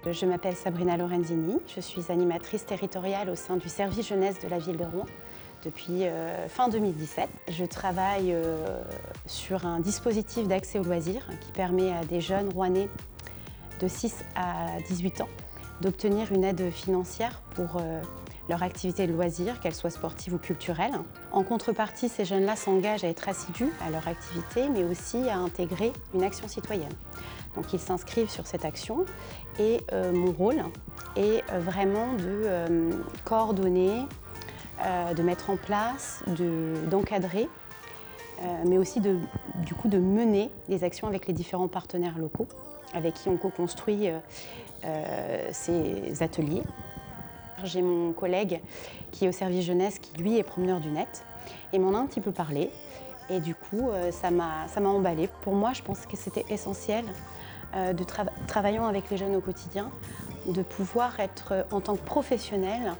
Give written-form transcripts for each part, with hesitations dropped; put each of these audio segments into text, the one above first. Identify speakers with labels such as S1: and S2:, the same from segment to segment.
S1: Je m'appelle Sabrina Lorenzini, je suis animatrice territoriale au sein du service jeunesse de la ville de Rouen depuis fin 2017. Je travaille sur un dispositif d'accès aux loisirs qui permet à des jeunes Rouennais de 6 à 18 ans d'obtenir une aide financière pour leur activité de loisirs, qu'elle soit sportive ou culturelle. En contrepartie, ces jeunes-là s'engagent à être assidus à leur activité, mais aussi à intégrer une action citoyenne. Donc ils s'inscrivent sur cette action et mon rôle est vraiment de coordonner, de mettre en place, d'encadrer, mais aussi de mener des actions avec les différents partenaires locaux avec qui on co-construit ces ateliers. J'ai mon collègue qui est au service jeunesse qui lui est promeneur du net et m'en a un petit peu parlé et du coup ça m'a emballée. Pour moi je pense que c'était essentiel travaillant avec les jeunes au quotidien, de pouvoir être en tant que professionnel,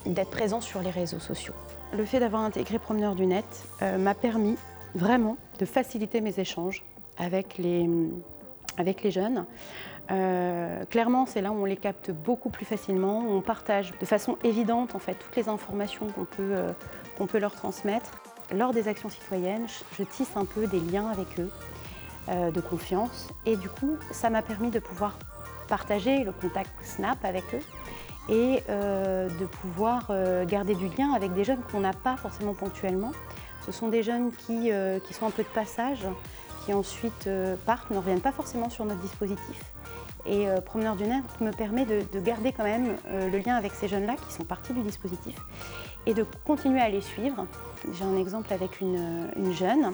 S1: d'être présent sur les réseaux sociaux. Le fait d'avoir intégré Promeneur du Net m'a permis vraiment de faciliter mes échanges avec les jeunes. Clairement, c'est là où on les capte beaucoup plus facilement, où on partage de façon évidente en fait, toutes les informations qu'on peut leur transmettre. Lors des actions citoyennes, je tisse un peu des liens avec eux, de confiance, et du coup, ça m'a permis de pouvoir partager le contact Snap avec eux et de pouvoir garder du lien avec des jeunes qu'on n'a pas forcément ponctuellement. Ce sont des jeunes qui sont un peu de passage, qui ensuite partent, ne reviennent pas forcément sur notre dispositif. Et Promeneur du Net me permet de garder quand même le lien avec ces jeunes-là qui sont partis du dispositif et de continuer à les suivre. J'ai un exemple avec une jeune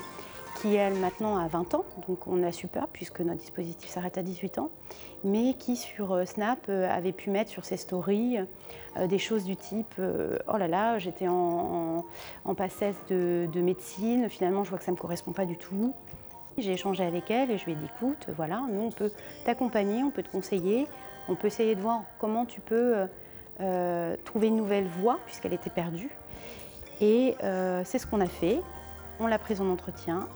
S1: qui, elle, maintenant a 20 ans, donc on a su pas puisque notre dispositif s'arrête à 18 ans, mais qui sur Snap avait pu mettre sur ses stories des choses du type oh là là, j'étais en PACES de médecine, finalement je vois que ça ne me correspond pas du tout. J'ai échangé avec elle et je lui ai dit écoute, voilà, nous on peut t'accompagner, on peut te conseiller, on peut essayer de voir comment tu peux trouver une nouvelle voie puisqu'elle était perdue. Et c'est ce qu'on a fait. On l'a prise en entretien,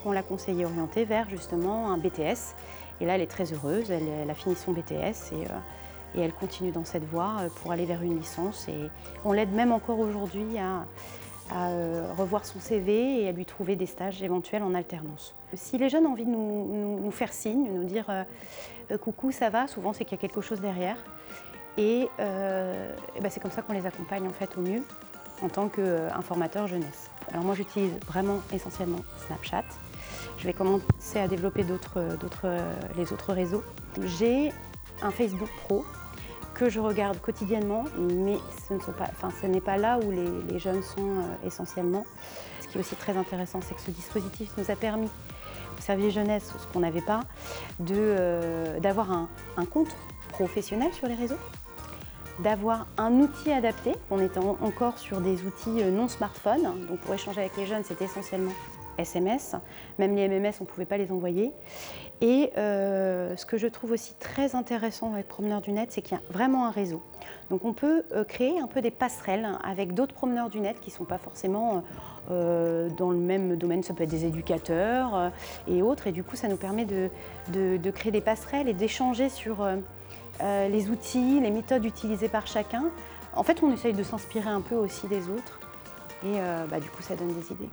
S1: on l'a conseillée orientée vers justement un BTS. Et là, elle est très heureuse, elle a fini son BTS et elle continue dans cette voie pour aller vers une licence. Et on l'aide même encore aujourd'hui à revoir son CV et à lui trouver des stages éventuels en alternance. Si les jeunes ont envie de nous faire signe, nous dire coucou, ça va, souvent c'est qu'il y a quelque chose derrière. Et c'est comme ça qu'on les accompagne en fait au mieux en tant qu'informateur jeunesse. Alors moi j'utilise vraiment essentiellement Snapchat. Je vais commencer à développer les autres réseaux. J'ai un Facebook Pro que je regarde quotidiennement, mais ce n'est pas là où les jeunes sont essentiellement. Ce qui est aussi très intéressant, c'est que ce dispositif nous a permis, au service jeunesse, ce qu'on n'avait pas, d'avoir un compte professionnel sur les réseaux, d'avoir un outil adapté. On était encore sur des outils non smartphone, donc pour échanger avec les jeunes, c'était essentiellement SMS, même les MMS, on ne pouvait pas les envoyer. Et ce que je trouve aussi très intéressant avec Promeneur du Net, c'est qu'il y a vraiment un réseau. Donc on peut créer un peu des passerelles avec d'autres promeneurs du net qui ne sont pas forcément dans le même domaine, ça peut être des éducateurs et autres, et du coup ça nous permet de créer des passerelles et d'échanger sur les outils, les méthodes utilisées par chacun. En fait, on essaye de s'inspirer un peu aussi des autres et du coup ça donne des idées.